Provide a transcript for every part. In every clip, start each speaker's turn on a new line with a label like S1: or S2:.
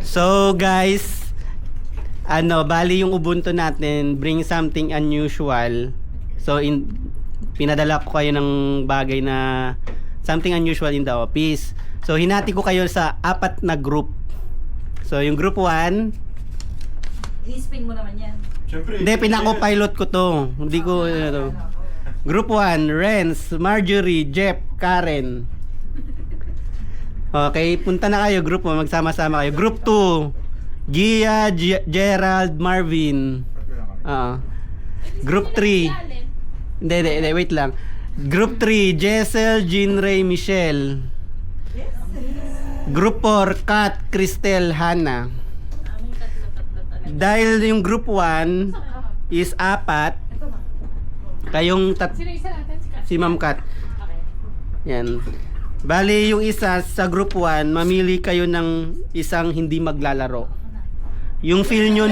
S1: So guys, bali yung Ubuntu natin, bring something unusual. So pinadala ko kayo ng bagay na something unusual in the office. So hinati ko kayo sa 4 na group. So yung group 1,
S2: I-spin mo naman yan.
S3: Siyempre,
S1: hindi, pinako-pilot ko to. Hindi ko, Group 1, Renz, Marjorie, Jeff, Karen. Okay, punta na kayo, group 1, magsama-sama kayo. Group 2, Gia, Gerald, Marvin. Group 3, hindi, wait lang. Group 3, Jessel, Jean Ray, Michelle. Group 4, Kat, Cristel, Hannah. Dahil yung group 1 is 4, kayong si Ma'am Kat. Yan. Bali yung isa sa group 1, mamili kayo ng isang hindi maglalaro. Yung feel nyo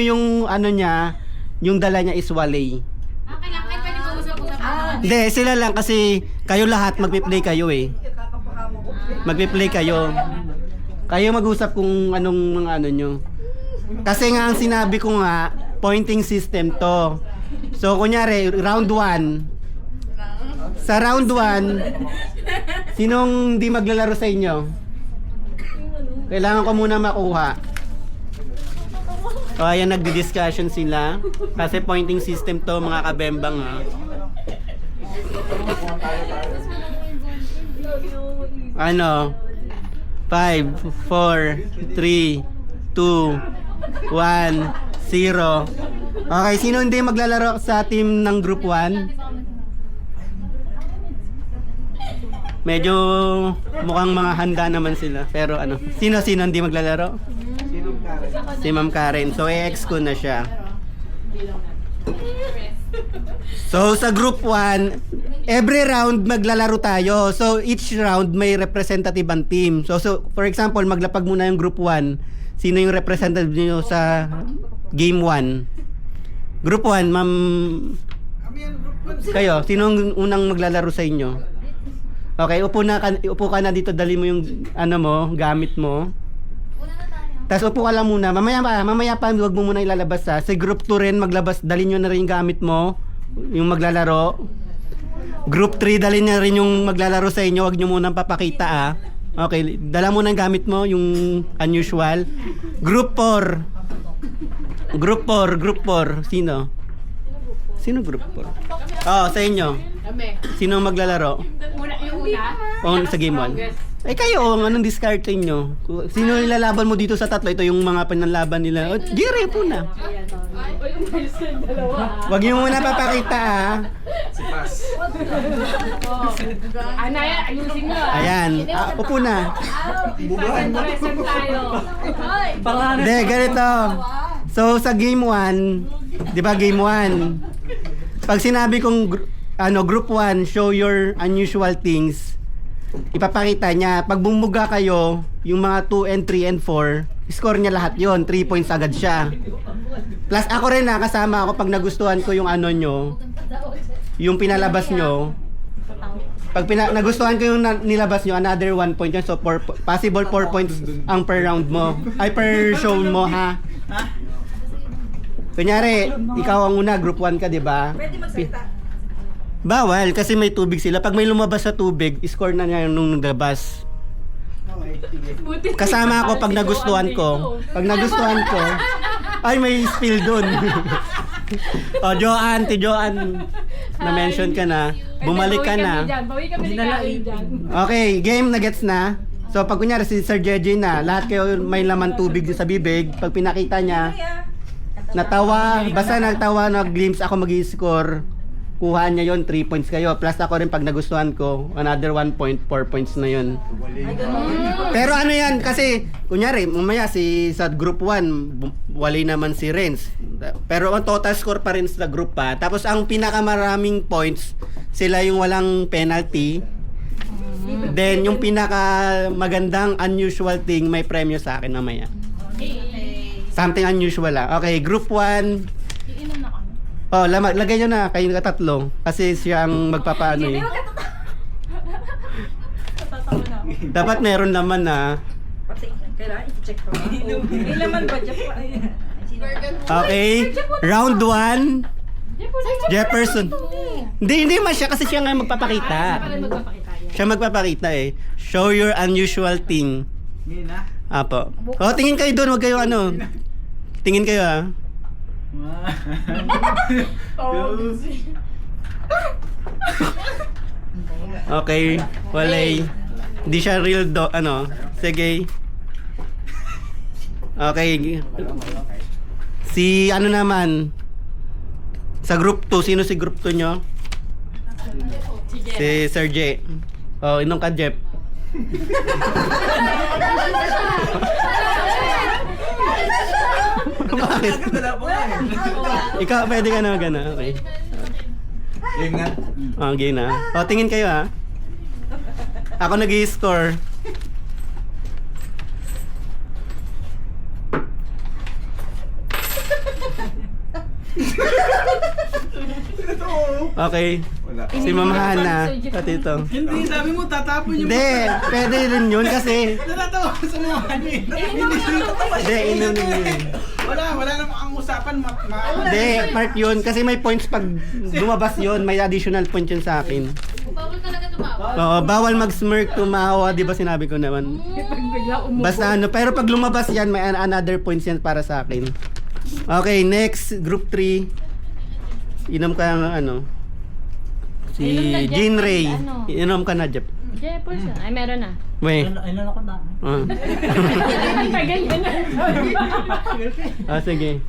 S1: yung ano niya, yung dala niya is walay.
S4: Okay lang, kahit pwede mo usap-usap.
S1: Hindi, sila lang kasi kayo lahat magpi-play kayo eh. Magpi-play kayo. Kayo mag-usap kung anong mga ano nyo. Kasi nga ang sinabi ko nga, pointing system to. So kunyari, round 1. Sa round 1, sinong hindi maglalaro sa inyo? Kailangan ko muna makuha. O ayan, nagdi-discussion sila. Kasi pointing system to, mga kabembang ha. Ano? 5, 4, 3, 2, 1, 0. Okay, sino hindi maglalaro sa team ng group 1? Medyo mukhang mga handa naman sila. Pero ano, sino hindi maglalaro? Si Ma'am Karen. So i-ex ko na siya. So sa group 1, every round maglalaro tayo. So each round may representative ang team. So for example, maglapag muna yung group 1. Sino yung representative niyo sa game 1? Group 1, ma'am. Kayo, sino ang unang maglalaro sa inyo? Okay, upo ka na dito, dali mo yung ano mo, gamit mo. Tapos upo ka lang muna. Mamaya pa, huwag mo muna ilalabas ha. Sa group 2 rin, maglabas, dali nyo na rin yung gamit mo, yung maglalaro. Group 3, dali na rin yung maglalaro sa inyo, huwag nyo muna papakita ha. Okay, dala mo ng gamit mo, yung unusual. Group 4. Group 4. Sino? Sino group 4? Oh, sa inyo. Sino maglalaro?
S4: Yung una?
S1: Sa game 1. Eh kayo, anong discard nyo? Sino ilalaban mo dito sa tatlo? Ito yung mga panlaban nila. Oh, Gire po na. Wag niyo muna papakita ah.
S3: si Paz.
S4: Anaya, ayusin mo ah.
S1: Ayan, upo na.
S4: Present tayo.
S1: Hindi, ganito. So sa game 1, 'di ba game 1? Pag sinabi kong group 1, show your unusual things, ipapakita niya. Pag bumuga kayo, yung mga 2 and 3 and 4, score niya lahat yon, 3 points agad siya. Plus ako rin kasama ako pag nagustuhan ko yung ano nyo, yung pinalabas nyo. Pag nagustuhan ko yung nilabas nyo, another 1 point yun. So possible 4 points ang per round mo. Ay per show mo ha. Kunyari, ikaw ang una, group 1 ka, di ba?
S2: Pwede magsalita.
S1: Bawal kasi may tubig sila. Pag may lumabas sa tubig, score na niya nung labas. Kasama ako pag nagustuhan ko. Pag nagustuhan ko, ay may spill dun. O Joanne, na-mention ka na. Bumalik ka na.
S4: Bawi kami dyan.
S1: Okay, game na gets na. So pag kunyari si Sir JJ na, lahat kayo may laman tubig sa bibig. Pag pinakita niya, natawa, basta nagtawa, nag-glimpse ako mag-i-score. Kuha niya yon, 3 points kayo. Plus ako rin pag nagustuhan ko, another 1 point, 4 points na yon. Pero ano yan, kasi, kunyari, mamaya sa group 1, wali naman si Renz. Pero ang total score pa rin sa group pa. Tapos ang pinakamaraming points, sila yung walang penalty. Then yung pinaka magandang unusual thing, may premyo sa akin mamaya. Something unusual ah. Okay, group 1.
S4: Iinom na kami.
S1: Oh, lagay nyo na, kayo tatlo. Kasi siya ang magpapaano eh.
S2: Tatawa na ako.
S1: Dapat meron naman na
S2: Kailangan i-check pa ba? May laman ba dyan pa?
S1: Okay, round 1. Jefferson. Hindi man siya kasi siya nga magpapakita.
S4: Pala magpapakita yan.
S1: Siya magpapakita eh. Show your unusual thing.
S3: Ngayon na.
S1: Apo. Oh, tingin kayo doon, wag kayo ano. Tingin kayo ah. Okay, walay. Hindi siya real ano. Sige. Okay. Si ano naman? Sa group 2, sino si group 2 nyo? Si Sir J. Oh, inom ka, Jeff. Bakit? Ikaw, pwede ka na gana. Okay.
S3: Game nga.
S1: Oh, game na. O, tingin kayo ha. Ako nag-i-score. Okay.
S3: Wala.
S1: Si Ma'am Hana. Pati ito.
S3: Hindi, sabi mo tatapon yung
S1: Hindi, pwede rin yun kasi.
S3: natatawa ka sa mga ano eh.
S1: Hindi, inom yun.
S3: Wala namang ang usapan.
S1: Hindi, part yun. Kasi may points pag lumabas yun. May additional point yun sa akin.
S4: Bawal talaga tumawa.
S1: Oo, bawal mag-smirk, tumawa. Di ba sinabi ko naman?
S4: Pag bigla umupo.
S1: Basta ano, pero pag lumabas yan, may another points yan para sa akin. Okay, next, group 3. Inom ka ng ano? Si
S4: Inom na, Jeff.
S1: Jean Ray.
S4: Ano?
S1: Inom ka na, Jeff.
S4: Jefferson. Ay, meron na.
S1: Wait.
S3: Ilan ako na?
S4: Tagal yan na.
S1: Ah, sige.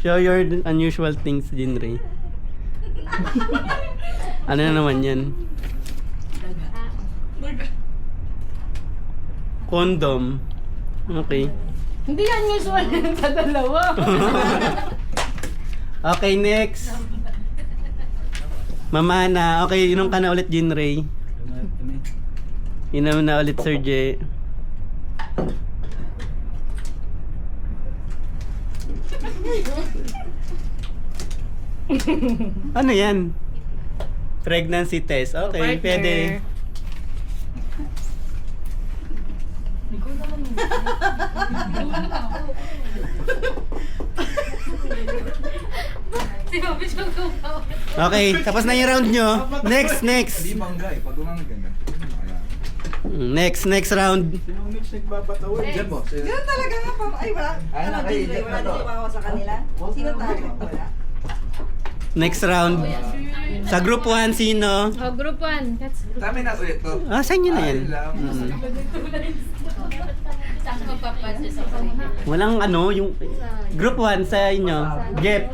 S1: Show your unusual things, Jean Ray. Ano na naman yan? Condom. Okay.
S4: Hindi yan usual sa dalawa.
S1: Okay, next. Mamana. Okay, inom ka na ulit, Jean Ray. Inom na ulit, Sir J. Ano yan? Pregnancy test. Okay,
S4: Partner.
S1: pwede.
S4: Si Bobby siya kumawa.
S1: Okay, tapos na yung round nyo. Next.
S3: Hindi bangga eh. Pag umang ganda.
S1: Next round.
S3: Sinong Mitch nagbabataw eh? Diyan mo.
S2: Ganun talaga nga pa. Ay, wala.
S3: Ay,
S2: Ano,
S3: nakay,
S2: Jindray, wala
S3: ano?
S2: din tumawa sa kanila? Sino tayo? Wala.
S1: Next round. Sa group 1, sino?
S4: Oh, group 1. That's group
S3: Dami na ulit to.
S1: Ah, saan yun na yan?
S4: Saan mapapansin sa kanila?
S1: Walang ano, yung group 1 sa inyo. Jeff.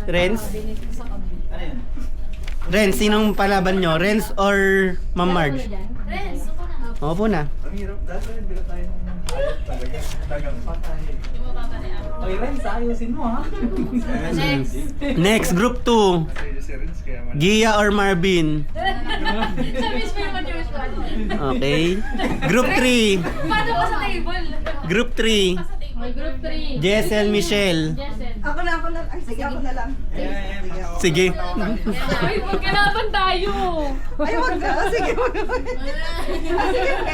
S1: Renz?
S3: Ano yan?
S1: Renz, sinong palaban nyo? Renz or Ma'am Marge?
S4: Renz, suko na.
S1: Opo na.
S3: Ang hirap. Dati hindi na tayo ng ayot talaga. Tagang patay.
S4: Yung mapapaniaw.
S3: Ay, Renz, ayusin mo ha.
S4: Next.
S1: Next, group 2.
S3: Masaya si Renz kaya man.
S1: Gia or Marvin?
S4: Sa mismo naman yung usual.
S1: Okay. Group 3.
S4: Paano ka sa table?
S1: Group 3.
S4: Oh, group 3.
S1: Jessel, Michelle.
S4: Jessel.
S2: Ako na. Ay, sige, ako na lang.
S1: Sige.
S4: Ay, magkalaban tayo.
S2: Ay, wag na. Sige, wag na.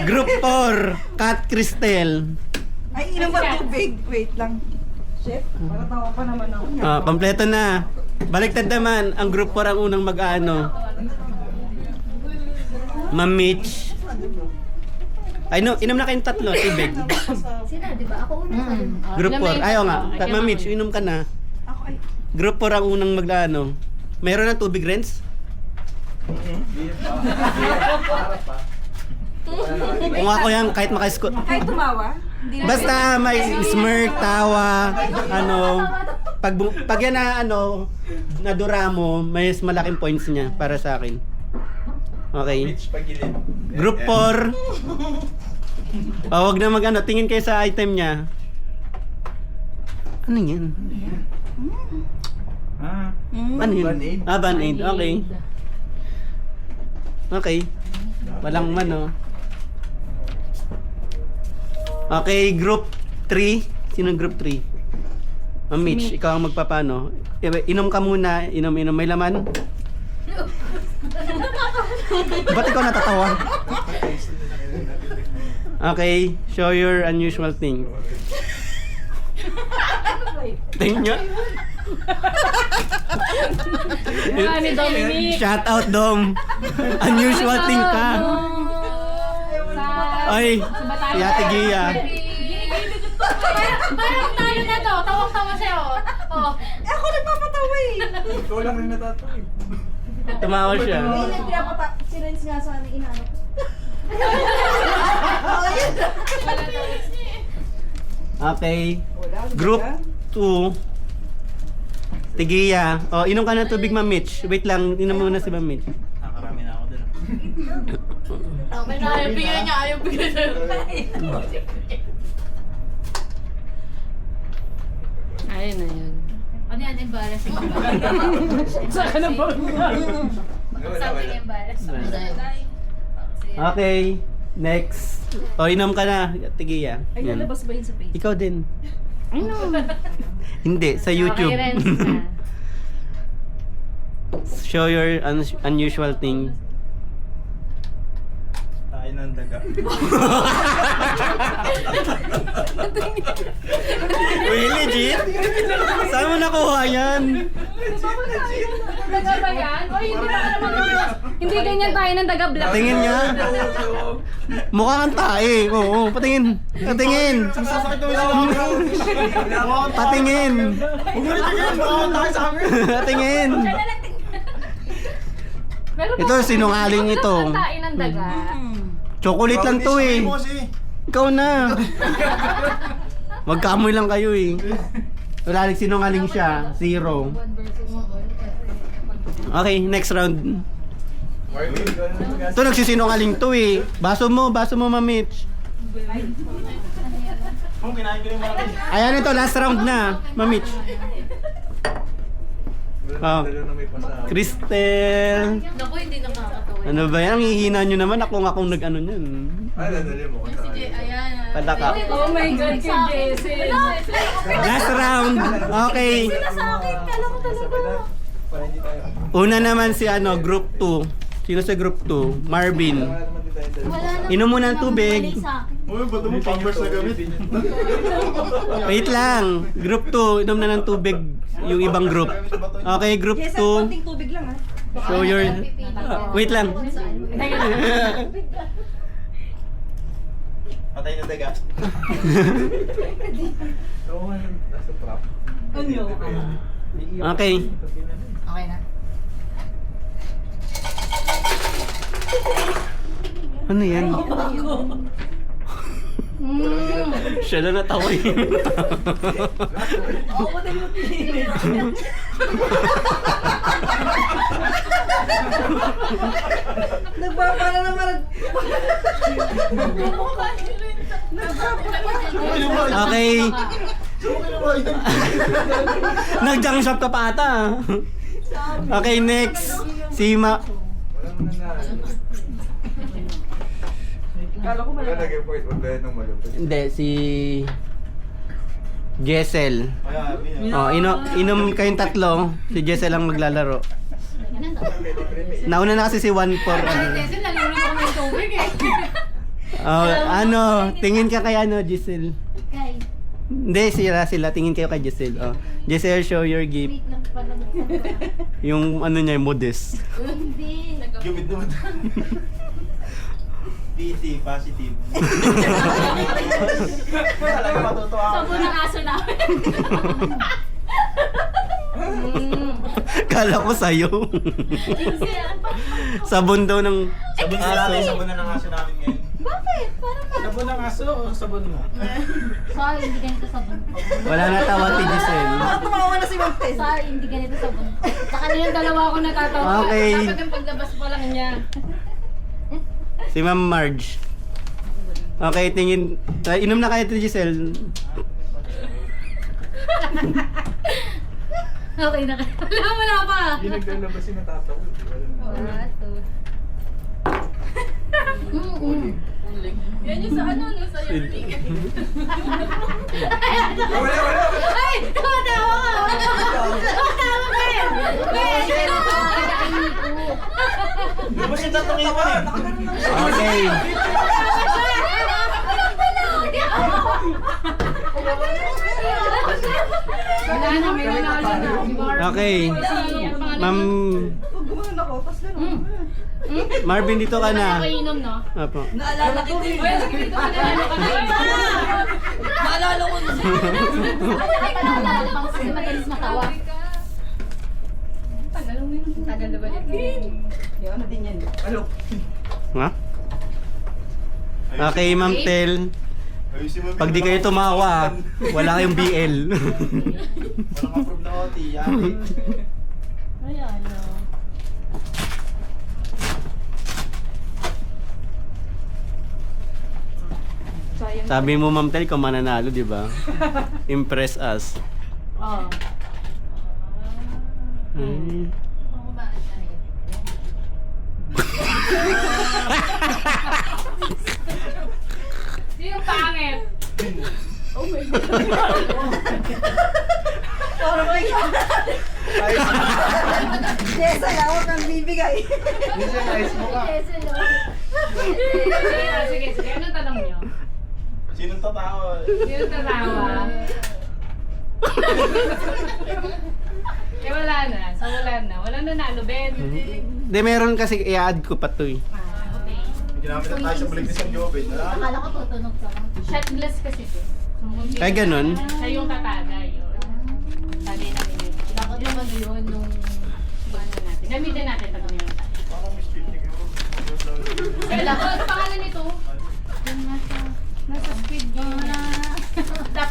S1: Group 4. Kat Cristel.
S2: Ay, inom ba tubig? Wait lang. Chef, para tawa pa naman ako.
S1: Ah, kompleto na. Baliktad naman. Ang group 4 ang unang mag-ano. Ma'am Mitch. Ay, no, inom na kayong tatlo, tubig.
S5: Sino, di ba? Ako una pa.
S1: Group 4. Ayaw nga. Ma'am Mitch, inom ka na.
S2: Ako ay.
S1: Group 4 ang unang mag-ano. Meron na tubig, Renz? Kung ako yan, kahit makasko...
S2: Kahit tumawa? Hindi na.
S1: Basta may smirk, tawa, ano... Pag yan na, ano, nadura mo, may mas malaking points niya para sa akin. Okay.
S3: Mitch, pagilid.
S1: Group 4. Oh, wag na mag-ano, tingin kayo sa item niya. Ano yan?
S3: Ah.
S1: Ano yun?
S3: Band-Aid.
S1: Ah, Band-Aid. Okay. Okay. Walang man, oh. Okay, group 3. Sino group 3? Ma'am Mitch, ikaw ang magpapano. Inom ka muna. Inom. May laman? Ba't ikaw natatawa? Okay, show your unusual thing. Tingin nyo?
S4: Mukha ni Dominic.
S1: Shout out, Dom. Unusual thing ka. Ay, si Ate Gia.
S4: Parang talo na to. Tawang-tawa siya, oh. Oh.
S2: Eh, ako nagpapatawa eh.
S3: Ikaw lang rin natatawa eh.
S1: Tumawa siya.
S2: Hindi pinapata. Si Renz nga sana inano.
S1: Okay. Group 2. Tigiya. Oh, inom ka ng tubig, Ma'am Mitch. Wait lang, inom muna si Ma'am Mitch.
S3: Nakarami na ako dun.
S4: Tama na, ayaw bigyan niya. Ayaw bigyan niya. Ayun na yun. Ano yan? Embarrassing ba?
S2: Saan na ba?
S4: Something embarrassing.
S1: Okay. Next. O, inom ka na, Tigiya.
S2: Ay,
S1: Yan.
S2: lalabas ba yun sa page?
S1: Ikaw din. Hindi, sa YouTube.
S4: Okay, Renz na.
S1: Show your unusual thing.
S3: Tayo ng daga.
S1: Wait, legit? Saan mo nakuha yan?
S4: Daga ba yan? Oy, hindi pa ka naman. Hindi ganyan tayo ng daga black.
S1: Patingin nga. Mukha kang tae. Oo, patingin. Patingin.
S3: Sasakit naman sila.
S1: Patingin.
S3: Huwag mo rin tingin. Mukha tayo sa amin.
S1: Patingin.
S4: Meron
S1: Ito, sinungaling ito.
S4: Ang tae ng daga.
S1: Chocolate lang to eh. Ikaw na. Magkamoy lang kayo eh. Wala rin sinungaling siya. 0. Okay, next round. Ito nagsisinungaling to eh. Baso mo, Ma'am Mitch.
S3: Kung kinain ko yung mga
S1: Ayan ito, last round na, Ma'am Mitch. Oh. Cristel.
S4: Naku, hindi nakakatawa.
S1: Ano ba yan? Ang hihina nyo naman. Akong nag-ano nyan.
S3: Ay, dadali mo ko sa akin.
S4: Ayan.
S1: Padaka.
S4: Oh my God, kay Jessie.
S1: Last round. Okay.
S2: Sa akin, kala ko talaga.
S3: Para hindi tayo.
S1: Una naman si group 2. Sino sa group 2? Marvin.
S3: Wala naman din tayo dalawa.
S1: Inom muna ng tubig.
S3: Uy, ba't mo pampers na gamit?
S1: Wait lang. Group 2, inom na ng tubig yung ibang group. Okay, group
S2: Yes,
S1: 2.
S2: konting tubig lang ha.
S1: Show your... Wait lang.
S3: Patay na daga. Oo, nasa trap.
S2: Ano?
S1: Okay.
S2: Okay na.
S1: Ano yan? Siya na natawa yun.
S2: Ako din yung pilit. Nagpapala naman.
S1: Okay. Nag-junk shop ka pa ata. Okay, next. Si
S3: Wala mo na na.
S2: Kala ko
S3: Wala
S2: malala.
S3: nag-effort. Huwag tayo nung malupit.
S1: Hindi, si... Jessel.
S3: Kaya,
S1: Oh, inom kayong tatlo. Si Jessel ang maglalaro. Nauna na kasi si 1-4.
S4: Jessie, nalulog ako ng tubig eh.
S1: Oh, tingin ka kay Jessel.
S5: Kay,
S1: Hindi, sila. Tingin kayo kay Jessel. Oh. Jessel, show your gift.
S5: wait lang pala.
S1: Yung niya, modest.
S5: Hindi.
S3: Gumit naman. PT, positive. Talaga matutuwa ako.
S4: Sabon ng aso namin.
S1: Kala ko sa'yo. Sabon daw ng
S3: Sabon na natin, sabon na ng aso namin ngayon.
S5: Bakit? Parang
S3: Sabon ng aso o sabon mo?
S5: sorry, hindi ganito sabon.
S1: Wala na tawa si Giselle.
S2: Tumawa na si Ma'am Ted.
S5: Sorry, hindi ganito sabon.
S4: Sa kanilang dalawa ako natatawa.
S1: Okay.
S4: Dapat yung paglabas pa lang niya.
S1: Si Ma'am Marge. Okay, tingin. Inom na kayo ito, Giselle.
S5: Okay na kayo.
S4: Wala pa.
S3: Hindi naglalabas yung natatawa.
S4: Yan yung sa ano, no? Sa yung
S3: Wala!
S4: Ay! Tumatawa ka! Tumatawa ka eh!
S3: Di ba siya tatangipan?
S1: Okay. Okay. Ma'am
S2: Huwag gumanon ako, tapos gano'n.
S1: Marvin, dito ka na.
S5: Nakainom, no?
S1: Apo.
S2: Naalala ko rin.
S5: Well, sige, dito ka na.
S2: Naalala ko rin.
S5: Naalala ko kasi madalis matawa. Tagal na balik.
S2: Yan na din yan.
S3: Ano?
S1: Ha? Okay, Ma'am Tel.
S3: Ayusin mo.
S1: Pag di kayo tumawa, wala kayong BL.
S3: Walang approve na OT.
S5: Ay, ano.
S2: Sayang.
S1: Sabi mo, Ma'am Tel, kung mananalo, di ba? Impress us.
S5: Oh.
S1: Hmm.
S5: Sino pangit?
S2: Parang may Yes, ay ako kang bibigay.
S3: Hindi siya nice mo ka.
S5: Sige, sige. Anong tanong niyo?
S3: Sinong tatawa?
S5: Sino tatawa? Eh, wala na. So, wala na. Walang nanalo, Ben.
S1: Di, meron kasi i-add ko pa to eh.
S5: Okay.
S3: Ginamit na tayo sa balik ni San Jobin.
S5: Akala ko tutunog ka lang. Shot glass kasi to. So,
S1: Ay, ganun?
S5: Siya yung tataga yun. Sabi namin yun. Dapat yung ano yun nung ano natin. Gamitin natin pag uminom tayo.
S3: Parang Miss Picnic yun.
S5: Kailan? Ano pangalan nito? Nasa Squid Game.